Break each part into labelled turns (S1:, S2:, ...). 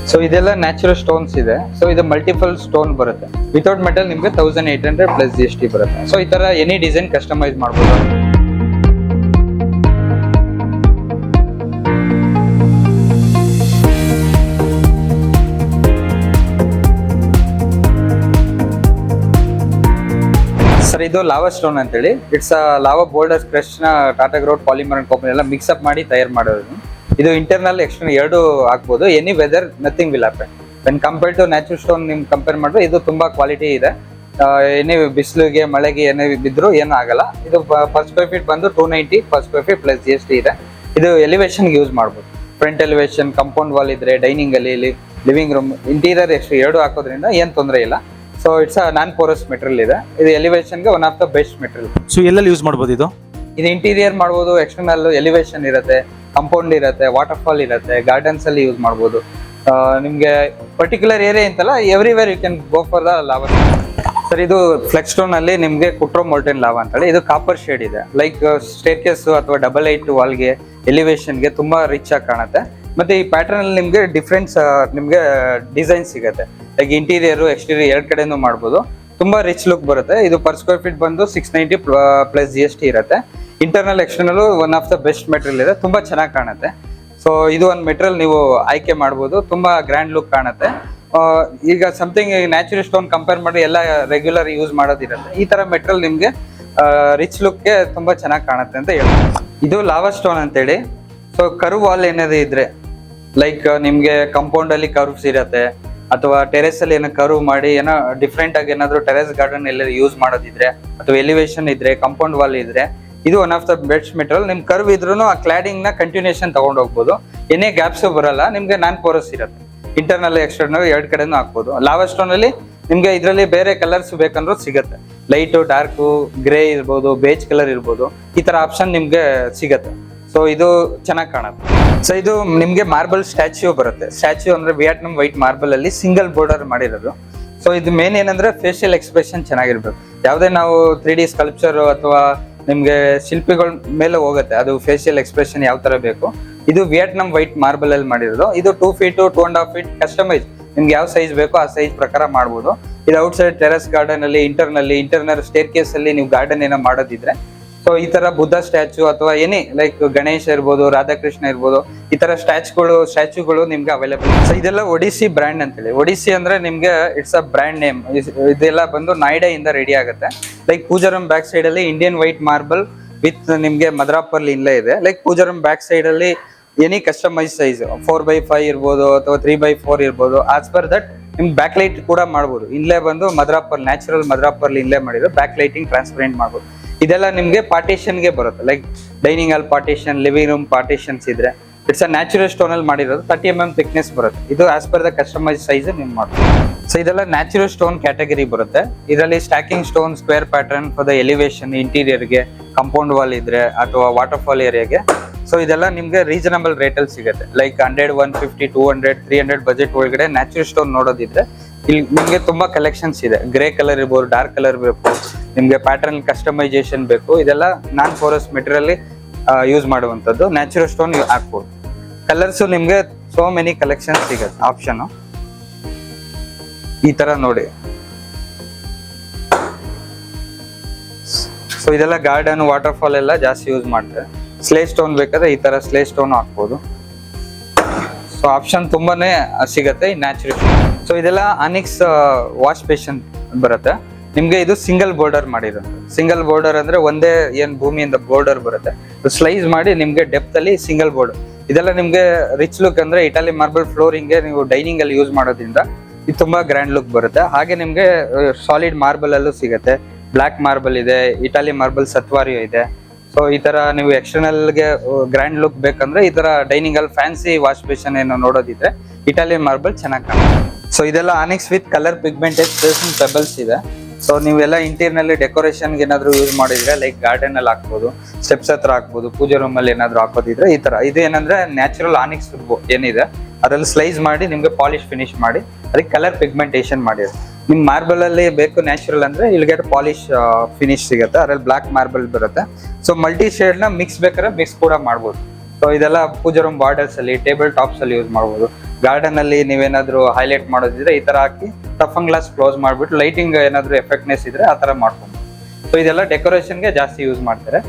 S1: So ಇದೆಲ್ಲ natural stones ಇದೆ. So ಇದು ಮಲ್ಟಿಪಲ್ ಸ್ಟೋನ್ ಬರುತ್ತೆ. ವಿತೌಟ್ ಮೆಟಲ್ ನಿಮ್ಗೆ 1800 ಪ್ಲಸ್ GST ಬರುತ್ತೆ. ಸೊ ಈ ತರ ಎನಿ ಡಿಸೈನ್ ಕಸ್ಟಮೈಸ್ ಮಾಡ್ಬೋದು. ಸರ್ ಇದು ಲಾವಾ ಸ್ಟೋನ್ ಅಂತೇಳಿ, ಇಟ್ಸ್ ಲಾವಾ ಬೋಲ್ಡರ್ಸ್ ಕ್ರಶ್ ನ Tata grout polymer and copper ಎಲ್ಲ ಮಿಕ್ಸ್ ಅಪ್ ಮಾಡಿ ತಯಾರು ಮಾಡೋದು. ಇದು ಇಂಟರ್ನಲ್ ಎಕ್ಸ್ಟರ್ನಲ್ ಎರಡು ಹಾಕ್ಬೋದು. Any weather nothing will happen when compare to natural stone. ನಿಮ್ ಕಂಪೇರ್ ಮಾಡಿದ್ರೆ ಇದು ತುಂಬಾ ಕ್ವಾಲಿಟಿ ಇದೆ. ಏನೇ ಬಿಸಿಲಿಗೆ ಮಳೆಗೆ ಏನೇ ಬಿದ್ರು ಏನೂ ಆಗಲ್ಲ. ಇದು ಪರ್ ಸ್ಕ್ವೇರ್ ಫೀಟ್ ಬಂದು 290 per square feet plus GST ಇದೆ. ಇದು ಎಲಿವೇಶನ್ ಯೂಸ್ ಮಾಡ್ಬೋದು. ಫ್ರಂಟ್ ಎಲಿವೇಶನ್, ಕಂಪೌಂಡ್ ವಾಲ್ ಇದ್ರೆ, ಡೈನಿಂಗ್ ಅಲ್ಲಿ, ಲಿವಿಂಗ್ ರೂಮ್, ಇಂಟೀರಿಯರ್ ಎರಡು ಹಾಕೋದ್ರಿಂದ ಏನ್ ತೊಂದರೆ ಇಲ್ಲ. So it's non Porus material ಇದೆ. ಇದು ಎಲಿವೇಶನ್ ಗೆ one of the best material.
S2: So ಎಲ್ಲೆಲ್ಲಿ ಯೂಸ್ ಮಾಡ್ಬೋದು ಇದು?
S1: ಇದು ಇಂಟೀರಿಯರ್ ಮಾಡ್ಬೋದು, ಎಕ್ಸ್ಟರ್ನಲ್ ಎಲಿವೇಶನ್ ಇರುತ್ತೆ, ಕಂಪೌಂಡ್ ಇರುತ್ತೆ, ವಾಟರ್ ಫಾಲ್ ಇರುತ್ತೆ, ಗಾರ್ಡನ್ಸ್ ಅಲ್ಲಿ ಯೂಸ್ ಮಾಡ್ಬೋದು. ನಿಮ್ಗೆ ಪರ್ಟಿಕ್ಯುಲರ್ ಏರಿಯಾ ಅಂತಲ್ಲ, everywhere you can go for the lava. Sir ಇದು ಫ್ಲೆಕ್ಸ್ ಸ್ಟೋನ್ ಅಲ್ಲಿ ನಿಮ್ಗೆ ಕುಟ್ರೋ ಮೋಲ್ಟನ್ ಲಾವಾ ಅಂತ ಹೇಳಿ, ಇದು ಕಾಪರ್ ಶೇಡ್ ಇದೆ. ಲೈಕ್ ಸ್ಟೇರ್ಕೇಸ್ ಅಥವಾ ಡಬಲ್ ಹೈಟ್ ವಾಲ್ಗೆ, ಎಲಿವೇಶನ್ಗೆ ತುಂಬಾ ರಿಚ್ ಆಗಿ ಕಾಣುತ್ತೆ. ಮತ್ತೆ ಈ ಪ್ಯಾಟರ್ನ್ ಅಲ್ಲಿ ನಿಮ್ಗೆ ಡಿಫ್ರೆಂಟ್ ನಿಮ್ಗೆ ಡಿಸೈನ್ ಸಿಗುತ್ತೆ. ಲೈಕ್ ಇಂಟೀರಿಯರ್ ಎಕ್ಸ್ಟೀರಿಯರ್ ಎರಡ್ ಕಡೆನೂ ಮಾಡ್ಬೋದು. ತುಂಬಾ ರಿಚ್ ಲುಕ್ ಬರುತ್ತೆ. ಇದು ಪರ್ ಸ್ಕ್ವೇರ್ ಫೀಟ್ ಬಂದು 690 ಪ್ಲಸ್ GST ಇರುತ್ತೆ. Internal external one of the best material ಇದೆ. ತುಂಬಾ ಚೆನ್ನಾಗಿ ಕಾಣುತ್ತೆ. ಸೊ ಇದು ಒಂದು ಮೆಟೀರಿಯಲ್ ನೀವು ಆಯ್ಕೆ ಮಾಡ್ಬೋದು. ತುಂಬಾ ಗ್ರ್ಯಾಂಡ್ ಲುಕ್ ಕಾಣುತ್ತೆ. ಈಗ ಸಮಥಿಂಗ್ ನ್ಯಾಚುರಲ್ ಸ್ಟೋನ್ ಕಂಪೇರ್ ಮಾಡಿ ಎಲ್ಲ ರೆಗ್ಯುಲರ್ ಯೂಸ್ ಮಾಡೋದಿರುತ್ತೆ. ಈ ತರ ಮೆಟೀರಿಯಲ್ ನಿಮ್ಗೆ ರಿಚ್ ಲುಕ್ಗೆ ತುಂಬಾ ಚೆನ್ನಾಗಿ ಕಾಣುತ್ತೆ ಅಂತ ಹೇಳ್ಬೋದು. ಇದು ಲಾವಾ ಸ್ಟೋನ್ ಅಂತೇಳಿ. ಸೊ ಕರ್ವ್ ವಾಲ್ ಏನಾದ್ರು ಇದ್ರೆ, ಲೈಕ್ ನಿಮ್ಗೆ ಕಾಂಪೌಂಡ್ ಅಲ್ಲಿ ಕರ್ವ್ಸ್ ಇರತ್ತೆ, ಅಥವಾ ಟೆರೆಸ್ ಅಲ್ಲಿ ಏನೋ ಕರ್ವ್ ಮಾಡಿ ಏನೋ ಡಿಫ್ರೆಂಟ್ ಆಗಿ ಏನಾದ್ರು ಟೆರೆಸ್ ಗಾರ್ಡನ್ ಎಲ್ಲ ಯೂಸ್ ಮಾಡೋದಿದ್ರೆ, ಅಥವಾ ಎಲಿವೇಶನ್ ಇದ್ರೆ, ಕಾಂಪೌಂಡ್ ವಾಲ್ ಇದ್ರೆ, ಇದು one of the best material. ನಿಮ್ ಕರ್ವ್ ಇದ್ರೂ ಆ ಕ್ಲಾಡಿಂಗ್ ನ ಕಂಟಿನ್ಯೂಷನ್ ತಗೊಂಡ್ ಹೋಗ್ಬೋದು. ಏನೇ ಗ್ಯಾಪ್ಸ್ ಬರಲ್ಲ. ನಿಮ್ಗೆ ನಾನ್ ಪೋರಸ್ ಇರುತ್ತೆ. ಇಂಟರ್ನಲ್ ಎಕ್ಸ್ಟರ್ನಲ್ ಎರಡ್ ಕಡೆನೂ ಹಾಕ್ಬೋದು. ಲಾವಾ ಸ್ಟೋನ್ ಅಲ್ಲಿ ನಿಮ್ಗೆ ಇದರಲ್ಲಿ ಬೇರೆ ಕಲರ್ಸ್ ಬೇಕಂದ್ರೂ ಸಿಗುತ್ತೆ. ಲೈಟ್, ಡಾರ್ಕ್, ಗ್ರೇ ಇರ್ಬೋದು, ಬೇಜ್ ಕಲರ್ ಇರ್ಬೋದು. ಈ ತರ ಆಪ್ಷನ್ ನಿಮ್ಗೆ ಸಿಗತ್ತೆ. ಸೊ ಇದು ಚೆನ್ನಾಗಿ ಕಾಣುತ್ತೆ. ಸೊ ಇದು ನಿಮ್ಗೆ ಮಾರ್ಬಲ್ ಸ್ಟ್ಯಾಚ್ಯೂ ಬರುತ್ತೆ. ಸ್ಟ್ಯಾಚ್ಯೂ ಅಂದ್ರೆ ವಿಯಟ್ನಾಂ ವೈಟ್ ಮಾರ್ಬಲ್ ಅಲ್ಲಿ ಸಿಂಗಲ್ ಬೋರ್ಡರ್ ಮಾಡಿರೋದು. ಸೊ ಇದು ಮೇನ್ ಏನಂದ್ರೆ ಫೇಶಿಯಲ್ ಎಕ್ಸ್ಪ್ರೆಷನ್ ಚೆನ್ನಾಗಿರ್ಬೇಕು. ಯಾವ್ದೇ ನಾವು 3D ಸ್ಕಲ್ಪ್ಚರ್ ಅಥವಾ ನಿಮ್ಗೆ ಶಿಲ್ಪಿಗಳ ಮೇಲೆ ಹೋಗುತ್ತೆ, ಅದು ಫೇಶಿಯಲ್ ಎಕ್ಸ್ಪ್ರೆಷನ್ ಯಾವ ತರ ಬೇಕು. ಇದು ವಿಯಟ್ನಾಂ ವೈಟ್ ಮಾರ್ಬಲ್ ಅಲ್ಲಿ ಮಾಡಿರೋದು. ಇದು 2 feet 2.5 feet ಕಸ್ಟಮೈಸ್. ನಿಮ್ಗೆ ಯಾವ ಸೈಜ್ ಬೇಕೋ ಆ ಸೈಜ್ ಪ್ರಕಾರ ಮಾಡ್ಬೋದು. ಇದು ಔಟ್ ಸೈಡ್ ಟೆರೆಸ್ ಗಾರ್ಡನ್ ಅಲ್ಲಿ, ಇಂಟರ್ನಲ್ ಸ್ಟೇರ್ ಕೇಸ್ ಅಲ್ಲಿ ನೀವು ಗಾರ್ಡನ್ ಏನೋ ಮಾಡೋದಿದ್ರೆ, ಸೊ ಈ ತರ ಬುದ್ಧ ಸ್ಟ್ಯಾಚು ಅಥವಾ ಏನೇ ಲೈಕ್ ಗಣೇಶ ಇರ್ಬೋದು, ರಾಧಾಕೃಷ್ಣ ಇರ್ಬೋದು, ಈ ತರ ಸ್ಟ್ಯಾಚುಗಳು ನಿಮ್ಗೆ ಅವೈಲೇಬಲ್. ಸೊ ಇದೆಲ್ಲ ಒಡಿಸಿ ಬ್ರ್ಯಾಂಡ್ ಅಂತೇಳಿ. ಒಡಿಸಿ ಅಂದ್ರೆ ನಿಮ್ಗೆ ಇಟ್ಸ್ ಅ ಬ್ರ್ಯಾಂಡ್ ನೇಮ್. ಇದೆಲ್ಲ ಬಂದು ನಾಯ್ಡಾ ಇಂದ ರೆಡಿ ಆಗುತ್ತೆ. ಲೈಕ್ ಪೂಜಾರಂ ಬ್ಯಾಕ್ ಸೈಡ್ ಅಲ್ಲಿ ಇಂಡಿಯನ್ ವೈಟ್ ಮಾರ್ಬಲ್ ವಿತ್ ನಿಮ್ಗೆ ಮದ್ರಾಪರ್ ಇಲ್ಲೇ ಇದೆ. ಲೈಕ್ ಪೂಜಾರಂ ಬ್ಯಾಕ್ ಸೈಡ್ ಅಲ್ಲಿ ಎನಿ ಕಸ್ಟಮೈಸ್ ಸೈಜ್ 4x5 ಇರ್ಬೋದು ಅಥವಾ 3x4 ಇರ್ಬೋದು. ಆಸ್ ಪರ್ ದಟ್ ನಿಮ್ಗೆ ಬ್ಯಾಕ್ ಲೈಟ್ ಕೂಡ ಮಾಡ್ಬೋದು. ಇಲ್ಲೇ ಬಂದು ಮದ್ರಾಪರ್, ನ್ಯಾಚುರಲ್ ಮದ್ರಾಪರ್ ಇಲ್ಲೇ ಮಾಡಿದ್ರು ಬ್ಯಾಕ್ ಲೈಟಿಂಗ್ ಟ್ರಾನ್ಸ್ಪರೆಂಟ್ ಮಾಡ್ಬೋದು. ಇದೆಲ್ಲ ನಿಮ್ಗೆ ಪಾರ್ಟಿಷನ್ಗೆ ಬರುತ್ತೆ. Like dining hall partition, living room partitions ಇದ್ರೆ ಇಟ್ಸ್ ಅ ನ್ಯಾಚುರಲ್ ಸ್ಟೋನ್ ಅಲ್ಲಿ ಮಾಡಿರೋದು. 30 mm ಥಿಕ್ನೆಸ್ ಬರುತ್ತೆ. ಇದು as per the customise size ನೀವು ಮಾಡ್ಬೋದು. ಸೊ ಇದೆಲ್ಲ ನ್ಯಾಚುರಲ್ ಸ್ಟೋನ್ ಕ್ಯಾಟಗರಿ ಬರುತ್ತೆ. ಇದರಲ್ಲಿ stacking stone, square pattern for the elevation, ಇಂಟೀರಿಯರ್ಗೆ, ಕಾಂಪೌಂಡ್ ವಾಲ್ ಇದ್ರೆ ಅಥವಾ ವಾಟರ್ ಫಾಲ್ ಏರಿಯಾಗೆ. ಸೊ ಇದೆಲ್ಲ ನಿಮ್ಗೆ ರೀಸನಬಲ್ ರೇಟ್ ಅಲ್ಲಿ ಸಿಗುತ್ತೆ. ಲೈಕ್ 100, 150, 200, 300 ಬಜೆಟ್ ಒಳಗಡೆ ನ್ಯಾಚುರಲ್ ಸ್ಟೋನ್ ನೋಡೋದಿದ್ರೆ ಇಲ್ಲಿ ನಿಮ್ಗೆ ತುಂಬಾ ಕಲೆಕ್ಷನ್ಸ್ ಇದೆ. ಗ್ರೇ ಕಲರ್ ಇರ್ಬೋದು, ಡಾರ್ಕ್ ಕಲರ್ ಬೇಕು, ನಿಮ್ಗೆ ಪ್ಯಾಟರ್ನ್ ಕಸ್ಟಮೈಸೇಷನ್ ಬೇಕು. ಇದೆಲ್ಲ ನಾನ್ ಪೋರಸ್ ಮೆಟೀರಿಯಲ್ ಯೂಸ್ ಮಾಡುವಂತದ್ದು. ನ್ಯಾಚುರಲ್ ಸ್ಟೋನ್ ಹಾಕ್ಬೋದು. ಕಲರ್ಸ್ ನಿಮ್ಗೆ ಸೋ ಮೆನಿ ಕಲೆಕ್ಷನ್ ಸಿಗುತ್ತೆ. ಆಪ್ಷನ್ ಈ ತರ ನೋಡಿ. ಸೊ ಇದೆಲ್ಲ ಗಾರ್ಡನ್, ವಾಟರ್ ಫಾಲ್ ಎಲ್ಲ ಜಾಸ್ತಿ ಯೂಸ್ ಮಾಡ್ತಾರೆ. ಸ್ಲೇ ಸ್ಟೋನ್ ಬೇಕಾದ್ರೆ ಈ ತರ ಸ್ಲೇ ಸ್ಟೋನ್ ಹಾಕ್ಬೋದು. ಸೊ ಆಪ್ಷನ್ ತುಂಬಾನೇ ಸಿಗತ್ತೆ ಈ ನ್ಯಾಚುರಲ್. ಸೊ ಇದೆಲ್ಲ ಅನಿಕ್ಸ್ ವಾಶ್ ಬೇಸಿನ್ ಬರುತ್ತೆ. ನಿಮ್ಗೆ ಇದು ಸಿಂಗಲ್ ಬೋರ್ಡರ್ ಮಾಡಿರೋದು. ಸಿಂಗಲ್ ಬೋರ್ಡರ್ ಅಂದ್ರೆ ಒಂದೇ ಏನ್ ಭೂಮಿಯಿಂದ ಬೋರ್ಡರ್ ಬರುತ್ತೆ, ಸ್ಲೈಸ್ ಮಾಡಿ ನಿಮ್ಗೆ ಡೆಪ್ತ್ ಅಲ್ಲಿ ಸಿಂಗಲ್ ಬೋರ್ಡರ್. ಇದೆಲ್ಲ ನಿಮ್ಗೆ ರಿಚ್ ಲುಕ್ ಅಂದ್ರೆ ಇಟಾಲಿ ಮಾರ್ಬಲ್ ಫ್ಲೋರಿಂಗ್ ನೀವು ಡೈನಿಂಗ್ ಅಲ್ಲಿ ಯೂಸ್ ಮಾಡೋದ್ರಿಂದ ಇದು ತುಂಬಾ ಗ್ರ್ಯಾಂಡ್ ಲುಕ್ ಬರುತ್ತೆ. ಹಾಗೆ ನಿಮ್ಗೆ ಸಾಲಿಡ್ ಮಾರ್ಬಲ್ ಅಲ್ಲೂ ಸಿಗುತ್ತೆ. ಬ್ಲಾಕ್ ಮಾರ್ಬಲ್ ಇದೆ, ಇಟಾಲಿ ಮಾರ್ಬಲ್ ಸತ್ವಾರಿಯೋ ಇದೆ. ಸೊ ಈ ತರ ನೀವು ಎಕ್ಸ್ಟರ್ನಲ್ ಗೆ ಗ್ರ್ಯಾಂಡ್ ಲುಕ್ ಬೇಕಂದ್ರೆ ಈ ತರ ಡೈನಿಂಗ್ ಅಲ್ಲಿ ಫ್ಯಾನ್ಸಿ ವಾಶ್ ಬೇಸಿನ್ ಏನೋ ನೋಡೋದಿದ್ರೆ ಇಟಾಲಿಯನ್ ಮಾರ್ಬಲ್ ಚೆನ್ನಾಗಿ ಕಾಣುತ್ತೆ. ಸೊ ಇದೆಲ್ಲ ಆನಿಕ್ಸ್ ವಿತ್ ಕಲರ್ ಪಿಗ್ಮೆಂಟೇಷನ್ ಪೆಬಲ್ಸ್ ಇದೆ. ಸೊ ನೀವೆಲ್ಲ ಇಂಟೀರಿಯರ್ ಡೆಕೋರೇಷನ್ ಏನಾದ್ರು ಯೂಸ್ ಮಾಡಿದ್ರೆ ಲೈಕ್ ಗಾರ್ಡನ್ ಅಲ್ಲಿ ಹಾಕ್ಬೋದು, ಸ್ಟೆಪ್ಸ್ ಹತ್ರ ಹಾಕ್ಬೋದು, ಪೂಜೆ ರೂಮ್ ಅಲ್ಲಿ ಏನಾದ್ರು ಹಾಕೋದಿದ್ರೆ ಈ ತರ. ಇದು ಏನಂದ್ರೆ ನ್ಯಾಚುರಲ್ ಆನಿಕ್ಸ್ ಏನಿದೆ ಅದ್ರಲ್ಲಿ ಸ್ಲೈಸ್ ಮಾಡಿ ನಿಮ್ಗೆ ಪಾಲಿಶ್ ಫಿನಿಶ್ ಮಾಡಿ ಅದಕ್ಕೆ ಕಲರ್ ಪಿಗ್ಮೆಂಟೇಷನ್ ಮಾಡಿದ್ರು. ನಿಮ್ ಮಾರ್ಬಲ್ ಅಲ್ಲಿ ಬೇಕು ನ್ಯಾಚುರಲ್ ಅಂದ್ರೆ ಇಲ್ಲಿ ಗೆಟ್ ಪಾಲಿಶ್ ಫಿನಿಶ್ ಸಿಗುತ್ತೆ. ಅದ್ರಲ್ಲಿ ಬ್ಲಾಕ್ ಮಾರ್ಬಲ್ ಬರುತ್ತೆ. ಸೊ ಮಲ್ಟಿ ಶೇಡ್ ನ ಮಿಕ್ಸ್ ಬೇಕಾದ್ರೆ ಮಿಕ್ಸ್ ಕೂಡ ಮಾಡ್ಬೋದು. ಸೊ ಇದೆಲ್ಲ ಪೂಜಾ ರೂಮ್ ಬಾರ್ಡರ್ಸ್ ಅಲ್ಲಿ, ಟೇಬಲ್ ಟಾಪ್ಸ್ ಅಲ್ಲಿ ಯೂಸ್ ಮಾಡ್ಬೋದು. ಗಾರ್ಡನ್ ಅಲ್ಲಿ ನೀವೇನಾದ್ರೂ ಹೈಲೈಟ್ ಮಾಡೋದಿದ್ರೆ ಈ ತರ ಹಾಕಿ ಟಫನ್ ಗ್ಲಾಸ್ ಕ್ಲೋಸ್ ಮಾಡ್ಬಿಟ್ಟು ಲೈಟಿಂಗ್ ಏನಾದ್ರು ಎಫೆಕ್ಟ್ನೆಸ್ ಇದ್ರೆ ಆ ತರ ಮಾಡ್ಕೊಂಡು. ಸೊ ಇದೆಲ್ಲ ಡೆಕೋರೇಷನ್ಗೆ ಜಾಸ್ತಿ ಯೂಸ್ ಮಾಡ್ತಾರೆ.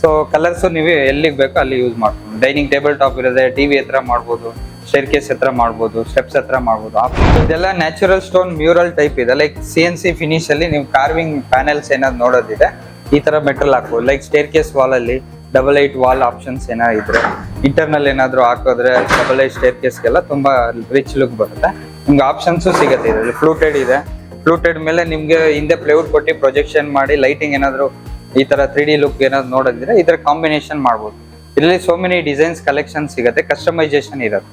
S1: ಸೊ ಕಲರ್ಸ್ ನೀವು ಎಲ್ಲಿಗೆ ಬೇಕೋ ಅಲ್ಲಿ ಯೂಸ್ ಮಾಡ್ಬೋದು. ಡೈನಿಂಗ್ ಟೇಬಲ್ ಟಾಪ್ ಇರೋದೆ, ಟಿವಿ ಹತ್ರ ಮಾಡ್ಬೋದು, ಸ್ಟೇರ್ ಕೇಸ್ ಹತ್ರ ಮಾಡ್ಬೋದು, ಸ್ಟೆಪ್ಸ್ ಹತ್ರ ಮಾಡ್ಬೋದು. ಇದೆಲ್ಲ ನ್ಯಾಚುರಲ್ ಸ್ಟೋನ್ ಮ್ಯೂರಲ್ ಟೈಪ್ ಇದೆ. ಲೈಕ್ CNC ಫಿನಿಶ್ ಅಲ್ಲಿ ನೀವು ಕಾರ್ವಿಂಗ್ ಪ್ಯಾನೆಲ್ಸ್ ಏನಾದ್ರು ನೋಡೋದಿದೆ ಈ ತರ ಮೆಟಲ್ ಹಾಕ್ಬೋದು. ಲೈಕ್ ಸ್ಟೇರ್ ಕೇಸ್ ವಾಲ್ ಅಲ್ಲಿ ಡಬಲ್ 8 ವಾಲ್ ಆಪ್ಷನ್ಸ್ ಏನಾದ್ರು ಇಂಟರ್ನಲ್ ಏನಾದ್ರು ಹಾಕೋದ್ರೆ ಡಬಲ್ 8 ಸ್ಟೇರ್ ಕೇಸ್ಗೆಲ್ಲ ತುಂಬಾ ರಿಚ್ ಲುಕ್ ಬರುತ್ತೆ. ನಿಮ್ಗೆ ಆಪ್ಷನ್ಸ್ ಸಿಗುತ್ತೆ. ಇದರಲ್ಲಿ ಫ್ಲೂಟೆಡ್ ಇದೆ. ಫ್ಲೂಟೆಡ್ ಮೇಲೆ ನಿಮ್ಗೆ ಹಿಂದೆ ಪ್ಲೇವುಡ್ ಕೊಟ್ಟು ಪ್ರೊಜೆಕ್ಷನ್ ಮಾಡಿ ಲೈಟಿಂಗ್ ಏನಾದ್ರು ಈ ತರ 3D ಲುಕ್ ಏನಾದ್ರು ನೋಡೋದಿದ್ರೆ ಇದರ ಕಾಂಬಿನೇಷನ್ ಮಾಡ್ಬೋದು. ಇದರಲ್ಲಿ ಸೋ ಮೆನಿ ಡಿಸೈನ್ಸ್ ಕಲೆಕ್ಷನ್ ಸಿಗುತ್ತೆ. ಕಸ್ಟಮೈಸೇಷನ್ ಇರುತ್ತೆ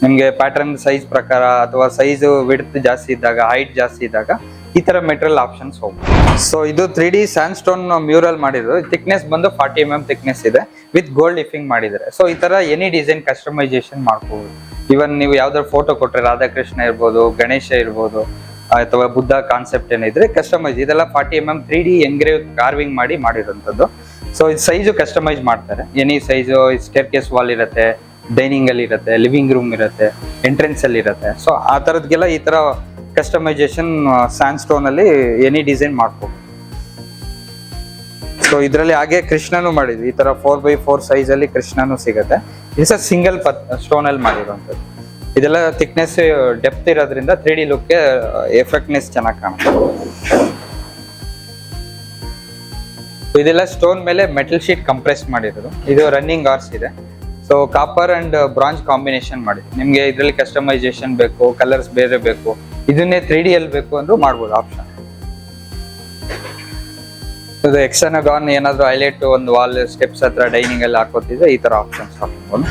S1: ನಿಮ್ಗೆ ಪ್ಯಾಟರ್ನ್ ಸೈಜ್ ಪ್ರಕಾರ, ಅಥವಾ ಸೈಜ್ ವಿಡ್ತ್ ಜಾಸ್ತಿ ಇದ್ದಾಗ, ಹೈಟ್ ಜಾಸ್ತಿ ಇದ್ದಾಗ ಈ ತರ ಮೆಟೀರಿಯಲ್ ಆಪ್ಷನ್ಸ್ ಹೋಗ್ಬೋದು. ಸೊ ಇದು 3D ಸ್ಯಾಂಡ್ ಸ್ಟೋನ್ ಮ್ಯೂರಲ್ ಮಾಡಿರೋದು. ಥಿಕ್ನೆಸ್ ಬಂದು 40 mm ಥಿಕ್ನೆಸ್ ಇದೆ, ವಿತ್ ಗೋಲ್ಡ್ ಲಿಫಿಂಗ್ ಮಾಡಿದ್ದಾರೆ. ಸೊ ಈ ತರ ಎನಿ ಡಿಸೈನ್ ಕಸ್ಟಮೈಸೇಷನ್ ಮಾಡ್ಕೋಬಹುದು. ಇವನ್ ನೀವು ಯಾವ್ದಾದ್ರು ಫೋಟೋ ಕೊಟ್ರೆ ರಾಧಾಕೃಷ್ಣ ಇರ್ಬೋದು, ಗಣೇಶ ಇರ್ಬೋದು, ಅಥವಾ ಬುದ್ಧ ಕಾನ್ಸೆಪ್ಟ್ ಏನಿದ್ರೆ ಕಸ್ಟಮೈಸ್. ಇದೆಲ್ಲ 40 mm 3D ಎಂಗ್ರೇವ್ ಕಾರ್ವಿಂಗ್ ಮಾಡಿರೋಂಥದ್ದು. ಸೊ ಇದು ಸೈಜು ಕಸ್ಟಮೈಸ್ ಮಾಡ್ತಾರೆ. Any size. Stair case wall ಇರುತ್ತೆ, ಡೈನಿಂಗ್ ಅಲ್ಲಿ ಇರುತ್ತೆ, ಲಿವಿಂಗ್ ರೂಮ್ ಇರುತ್ತೆ, ಎಂಟ್ರೆನ್ಸ್ ಅಲ್ಲಿ ಇರುತ್ತೆ. ಸೊ ಆ ತರದ್ಗೆಲ್ಲ ಈ ತರ ಕಸ್ಟಮೈಸೇಷನ್ ಸ್ಯಾಂಡ್ ಸ್ಟೋನ್ ಅಲ್ಲಿ ಎನಿ ಡಿಸೈನ್ ಮಾಡ್ಕೋಬಹುದು. ಸೊ ಇದರಲ್ಲಿ ಹಾಗೆ ಕೃಷ್ಣನು ಮಾಡಿದ್ವಿ. ಈ ತರ 4x4 ಸೈಜ್ ಅಲ್ಲಿ ಕೃಷ್ಣನು ಸಿಗುತ್ತೆ. ಇದು ಸಿಂಗಲ್ ಸ್ಟೋನ್ ಅಲ್ಲಿ ಮಾಡಿರುವಂತದ್ದು. ಇದೆಲ್ಲ ಥಿಕ್ನೆಸ್ ಡೆಪ್ತ್ ಇರೋದ್ರಿಂದ 3D ಲುಕ್ಗೆ ಎಫೆಕ್ಟ್ನೆಸ್ ಚೆನ್ನಾಗಿ ಕಾಣುತ್ತೆ. ಇದೆಲ್ಲ ಸ್ಟೋನ್ ಮೇಲೆ ಮೆಟಲ್ ಶೀಟ್ ಕಂಪ್ರೆಸ್ ಮಾಡಿರೋದು. ಇದು ರನ್ನಿಂಗ್ ಆರ್ಸ್ ಇದೆ. So copper and bronze combination ಮಾಡಿದೆ. ನಿಮ್ಗೆ ಇದರಲ್ಲಿ ಕಸ್ಟಮೈಸೇಷನ್ ಬೇಕು, ಕಲರ್ಸ್ ಬೇರೆ ಬೇಕು, ಇದನ್ನೇ 3D ಅಲ್ಲಿ ಬೇಕು ಅಂದ್ರೂ ಮಾಡ್ಬೋದು ಆಪ್ಷನ್. ಇದು ಎಕ್ಸನಗಾನ್ ಏನಾದ್ರು ಹೈಲೈಟ್ ಒಂದು ವಾಲ್ ಸ್ಟೆಪ್ಸ್ ಹತ್ರ ಡೈನಿಂಗ್ ಅಲ್ಲಿ ಹಾಕೋತಿದ್ರೆ ಈ ತರ ಆಪ್ಷನ್ಸ್ ಹಾಕೋಬಹುದು.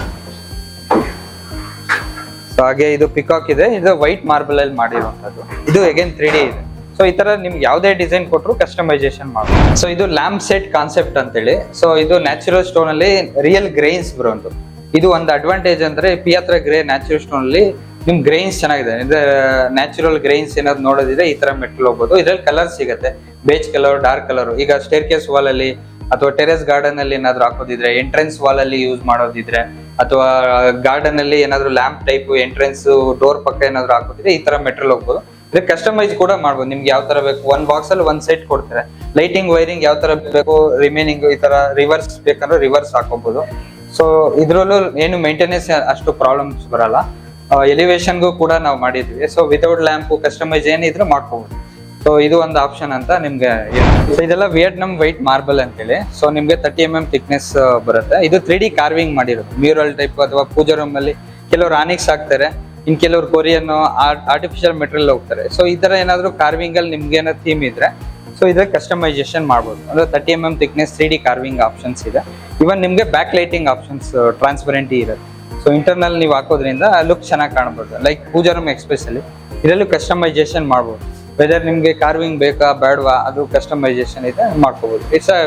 S1: ಸೊ ಹಾಗೆ ಇದು ಪಿಕಾಕ್ ಇದೆ. ಇದು ವೈಟ್ ಮಾರ್ಬಲ್ ಅಲ್ಲಿ ಮಾಡಿರುವಂತದ್ದು. ಇದು ಅಗೇನ್ 3D ಇದೆ. ಸೊ ಈ ತರ ನಿಮ್ಗೆ ಯಾವುದೇ ಡಿಸೈನ್ ಕೊಟ್ಟರು ಕಸ್ಟಮೈಸೇಷನ್ ಮಾಡ್ಬೋದು. ಸೊ ಇದು ಲ್ಯಾಂಪ್ ಸೆಟ್ ಕಾನ್ಸೆಪ್ಟ್ ಅಂತೇಳಿ. ಸೊ ಇದು ನ್ಯಾಚುರಲ್ ಸ್ಟೋನ್ ಅಲ್ಲಿ ರಿಯಲ್ ಗ್ರೈನ್ಸ್ ಬರುವಂತ. ಇದು ಒಂದು ಅಡ್ವಾಂಟೇಜ್ ಅಂದ್ರೆ ಪಿಯಾತ್ರ ಗ್ರೇ ನ್ಯಾಚುರಲ್ ಸ್ಟೋನ್ ಅಲ್ಲಿ ನಿಮ್ ಗ್ರೈನ್ಸ್ ಚೆನ್ನಾಗಿದೆ. ಇದು ನ್ಯಾಚುರಲ್ ಗ್ರೈನ್ಸ್ ಏನಾದ್ರು ನೋಡೋದಿದ್ರೆ ಈ ತರ ಮೆಟಲ್ ಹೋಗ್ಬೋದು. ಇದ್ರಲ್ಲಿ ಕಲರ್ ಸಿಗುತ್ತೆ, ಬೇಜ್ ಕಲರ್, ಡಾರ್ಕ್ ಕಲರ್. ಈಗ ಸ್ಟೇರ್ ಕೇಸ್ ವಾಲ್ ಅಲ್ಲಿ ಅಥವಾ ಟೆರೆಸ್ ಗಾರ್ಡನ್ ಅಲ್ಲಿ ಏನಾದ್ರು ಹಾಕೋದಿದ್ರೆ, ಎಂಟ್ರೆನ್ಸ್ ವಾಲ್ ಅಲ್ಲಿ ಯೂಸ್ ಮಾಡೋದಿದ್ರೆ, ಅಥವಾ ಗಾರ್ಡನ್ ಅಲ್ಲಿ ಏನಾದ್ರು ಲ್ಯಾಂಪ್ ಟೈಪ್ ಎಂಟ್ರೆನ್ಸ್ ಡೋರ್ ಪಕ್ಕ ಏನಾದ್ರು ಹಾಕೋದಿದ್ರೆ ಈ ತರ ಮೆಟೀರಿಯಲ್ ಹೋಗ್ಬೋದು. ಇದಕ್ಕೆ ಕಸ್ಟಮೈಸ್ ಕೂಡ ಮಾಡ್ಬೋದು. ನಿಮ್ಗೆ ಯಾವ ತರ ಬೇಕು, ಒಂದ್ ಬಾಕ್ಸ್ ಅಲ್ಲಿ ಒಂದ್ ಸೆಟ್ ಕೊಡ್ತಾರೆ. ಲೈಟಿಂಗ್ ವೈರಿಂಗ್ ಯಾವ ತರ ಬೇಕು, ರಿಮೈನಿಂಗ್ ಈ ತರ ರಿವರ್ಸ್ ಬೇಕಂದ್ರೆ ರಿವರ್ಸ್ ಹಾಕೋಬಹುದು. ಸೊ ಇದ್ರಲ್ಲೂ ಏನು ಮೇಂಟೆನೆನ್ಸ್ ಅಷ್ಟು ಪ್ರಾಬ್ಲಮ್ಸ್ ಬರಲ್ಲ. ಎಲಿವೇಶನ್ಗೂ ಕೂಡ ನಾವು ಮಾಡಿದ್ವಿ. ಸೊ ವಿತೌಟ್ ಲ್ಯಾಂಪ್ ಕಸ್ಟಮೈಸ್ ಏನಿದ್ರು ಮಾಡ್ಕೋಬಹುದು. ಸೊ ಇದು ಒಂದು ಆಪ್ಷನ್ ಅಂತ ನಿಮ್ಗೆ. ಸೊ ಇದೆಲ್ಲ ವಿಯೆಟ್ನಾಂ ವೈಟ್ ಮಾರ್ಬಲ್ ಅಂತೇಳಿ. ಸೊ ನಿಮ್ಗೆ 30 mm ಥಿಕ್ನೆಸ್ ಬರುತ್ತೆ. ಇದು 3D ಕಾರ್ವಿಂಗ್ ಮಾಡಿರೋದು. ಮ್ಯೂರಲ್ ಟೈಪ್ ಅಥವಾ ಪೂಜಾ ರೂಮ್ ಅಲ್ಲಿ ಕೆಲವರು ಆನಿಕ್ಸ್ ಹಾಕ್ತಾರೆ, ಇನ್ ಕೆಲವರು ಕೊರಿಯನ್ ಆರ್ಟಿಫಿಷಿಯಲ್ ಮೆಟೀರಿಯಲ್ ಹೋಗ್ತಾರೆ. ಸೊ ಈ ತರ ಏನಾದ್ರು ಕಾರ್ವಿಂಗ್ ಅಲ್ಲಿ ನಿಮ್ಗೆ ಏನೋ ಥೀಮ್ ಇದ್ರೆ ಸೊ ಇದ್ರ ಕಸ್ಟಮೈಸೇಷನ್ ಮಾಡ್ಬೋದು. ಅಂದ್ರೆ 30 mm thickness 3D carving options ಇದೆ. ಇವನ್ ನಿಮ್ಗೆ ಬ್ಯಾಕ್ ಲೈಟಿಂಗ್ ಆಪ್ಷನ್ಸ್ ಟ್ರಾನ್ಸ್ಪರೆಂಟಿ ಇರುತ್ತೆ. ಸೊ ಇಂಟರ್ನಲ್ ನೀವು ಹಾಕೋದ್ರಿಂದ ಲುಕ್ ಚೆನ್ನಾಗಿ ಕಾಣಬಹುದು. ಲೈಕ್ ಪೂಜಾ ರೂಮ್ ಎಕ್ಸ್ಪೆಷಲಿ ಇದರಲ್ಲೂ ಕಸ್ಟಮೈಸೇಷನ್ ಮಾಡ್ಬೋದು. ವೆದರ್ ನಿಮ್ಗೆ ಕಾರ್ವಿಂಗ್ ಬೇಕಾ ಬೇಡವಾ ಅದು ಕಸ್ಟಮೈಸೇಷನ್ ಇದೆ, ಮಾಡ್ಕೋಬಹುದು. It's a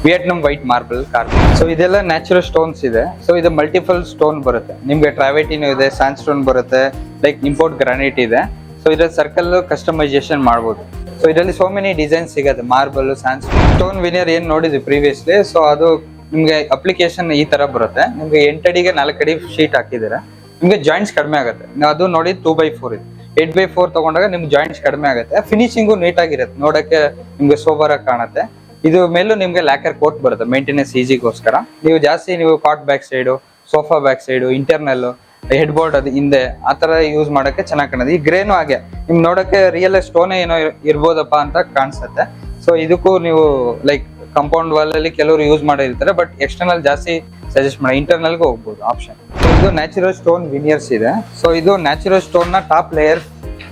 S1: Vietnam white marble carving. So ಇದೆಲ್ಲ ನ್ಯಾಚುರಲ್ ಸ್ಟೋನ್ಸ್ ಇದೆ. ಸೊ ಇದು ಮಲ್ಟಿಪಲ್ ಸ್ಟೋನ್ ಬರುತ್ತೆ. ನಿಮ್ಗೆ ಟ್ರಾವೆಟಿನೂ ಇದೆ, ಸ್ಯಾಂಡ್ ಸ್ಟೋನ್ ಬರುತ್ತೆ, ಲೈಕ್ ಇಂಪೋರ್ಟ್ ಗ್ರಾನೈಟ್ ಇದೆ. ಸೊ ಇದ್ರ ಸರ್ಕಲ್ ಕಸ್ಟಮೈಸೇಷನ್ ಮಾಡ್ಬೋದು. ಸೊ ಇದರಲ್ಲಿ ಸೋ ಮೆನಿ ಡಿಸೈನ್ ಸಿಗುತ್ತೆ. ಮಾರ್ಬಲ್, ಸ್ಯಾಂಡ್ ಸ್ಟೋನ್ ವಿನಿಯರ್ ಏನ್ ನೋಡಿದ್ವಿ ಪ್ರೀವಿಯಸ್ಲಿ. ಸೊ ಅದು ನಿಮ್ಗೆ ಅಪ್ಲಿಕೇಶನ್ ಈ ತರ ಬರುತ್ತೆ. ನಿಮ್ಗೆ 8 ಅಡಿಗೆ 4 ಅಡಿ ಶೀಟ್ ಹಾಕಿದ್ರೆ ನಿಮ್ಗೆ ಜಾಯಿಂಟ್ಸ್ ಕಡಿಮೆ ಆಗುತ್ತೆ. ಅದು ನೋಡಿ 2x4 ಇದೆ. 8x4 ತಗೊಂಡಾಗ ನಿಮ್ಗೆ ಜಾಯಿಂಟ್ಸ್ ಕಡಿಮೆ ಆಗುತ್ತೆ. ಫಿನಿಶಿಂಗು ನೀಟ್ ಆಗಿರುತ್ತೆ, ನೋಡಕ್ಕೆ ನಿಮ್ಗೆ ಸೋಬರ್ ಆಗಿ ಕಾಣುತ್ತೆ. ಇದು ಮೇಲೂ ನಿಮ್ಗೆ ಲ್ಯಾಕರ್ ಕೋಟ್ ಬರುತ್ತೆ ಮೇಂಟೆನೆನ್ಸ್ ಈಸಿಗೋಸ್ಕರ. ನೀವು ಜಾಸ್ತಿ ನೀವು cot back side, sofa back side, internal head board ಅದು ಹಿಂದೆ ಆ ತರ ಯೂಸ್ ಮಾಡಕ್ಕೆ ಚೆನ್ನಾಗಿ ಕಾಣುತ್ತೆ. ಈ ಗ್ರೇನು ಹಾಗೆ ನಿಮ್ಗೆ ನೋಡಕ್ಕೆ ರಿಯಲ್ ಸ್ಟೋನೇ ಏನೋ ಇರ್ಬೋದಪ್ಪ ಅಂತ ಕಾಣಿಸುತ್ತೆ. ಸೊ ಇದಕ್ಕೂ ನೀವು ಲೈಕ್ ಕಂಪೌಂಡ್ ವಾಲ್ ಅಲ್ಲಿ ಕೆಲವರು ಯೂಸ್ ಮಾಡಿರ್ತಾರೆ, ಬಟ್ ಎಕ್ಸ್ಟರ್ನಲ್ ಜಾಸ್ತಿ ಸಜೆಸ್ಟ್ ಮಾಡಿ, ಇಂಟರ್ನಲ್ಗೂ ಹೋಗ್ಬೋದು ಆಪ್ಷನ್. ಇದು ನ್ಯಾಚುರಲ್ ಸ್ಟೋನ್ ವಿನಿಯರ್ಸ್ ಇದೆ. ಸೊ ಇದು ನ್ಯಾಚುರಲ್ ಸ್ಟೋನ್ ನ ಟಾಪ್ ಲೇಯರ್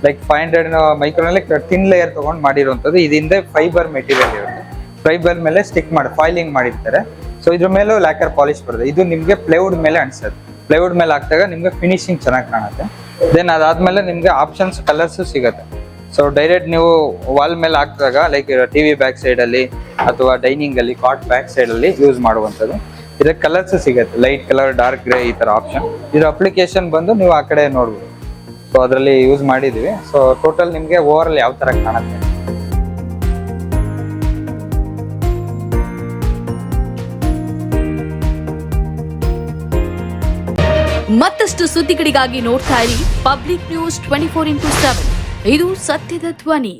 S1: ಲೈಕ್ 500 ಮೈಕ್ರೋನಲ್ಲಿ ಥಿನ್ ಲೇಯರ್ ತಗೊಂಡು ಮಾಡಿರುವಂತದ್ದು. ಇದರಿಂದ ಫೈಬರ್ ಮೆಟೀರಿಯಲ್ ಇರುತ್ತೆ. ಫೈಬರ್ ಮೇಲೆ ಸ್ಟಿಕ್ ಮಾಡಿ ಫೈಲಿಂಗ್ ಮಾಡಿರ್ತಾರೆ. ಸೊ ಇದ್ರ ಮೇಲೂ ಲ್ಯಾಕರ್ ಪಾಲಿಶ್ ಬರುತ್ತೆ. ಇದು ನಿಮ್ಗೆ ಪ್ಲೇವುಡ್ ಮೇಲೆ ಅನ್ಸುತ್ತೆ. ಪ್ಲೇವುಡ್ ಮೇಲೆ ಹಾಕಿದಾಗ ನಿಮ್ಗೆ ಫಿನಿಶಿಂಗ್ ಚೆನ್ನಾಗಿ ಕಾಣುತ್ತೆ. ದೆನ್ ಅದಾದ್ಮೇಲೆ ನಿಮ್ಗೆ ಆಪ್ಷನ್ಸ್ ಕಲರ್ಸ್ ಸಿಗುತ್ತೆ. ಸೊ ಡೈರೆಕ್ಟ್ ನೀವು ವಾಲ್ ಮೇಲೆ ಹಾಕಿದಾಗ ಲೈಕ್ ಟಿವಿ ಬ್ಯಾಕ್ ಸೈಡ್ ಅಲ್ಲಿ ಅಥವಾ ಡೈನಿಂಗ್ ಅಲ್ಲಿ, ಕಾಟ್ ಬ್ಯಾಕ್ ಸೈಡ್ ಅಲ್ಲಿ ಯೂಸ್ ಮಾಡುವಂಥದ್ದು. ಇದಕ್ಕೆ ಕಲರ್ಸ್ ಸಿಗುತ್ತೆ, ಲೈಟ್ ಕಲರ್, ಡಾರ್ಕ್ ಗ್ರೇ ಈ ತರ ಆಪ್ಷನ್. ಇದ್ರ ಅಪ್ಲಿಕೇಶನ್ ಬಂದು ನೀವು ಆ ಕಡೆ ನೋಡ್ಬೋದು. ಸೊ ಅದರಲ್ಲಿ ಯೂಸ್ ಮಾಡಿದ್ವಿ. ಸೊ ಟೋಟಲ್ ನಿಮ್ಗೆ ಓವರ್ ಆಲ್ ಯಾವ ತರ ಕಾಣುತ್ತೆ.
S2: ಹೆಚ್ಚು ಸುದ್ದಿಗಳಿಗಾಗಿ ನೋಡ್ತಾ ಇರಿ ಪಬ್ಲಿಕ್ ನ್ಯೂಸ್ 24x7. ಇದು ಸತ್ಯದ ಧ್ವನಿ.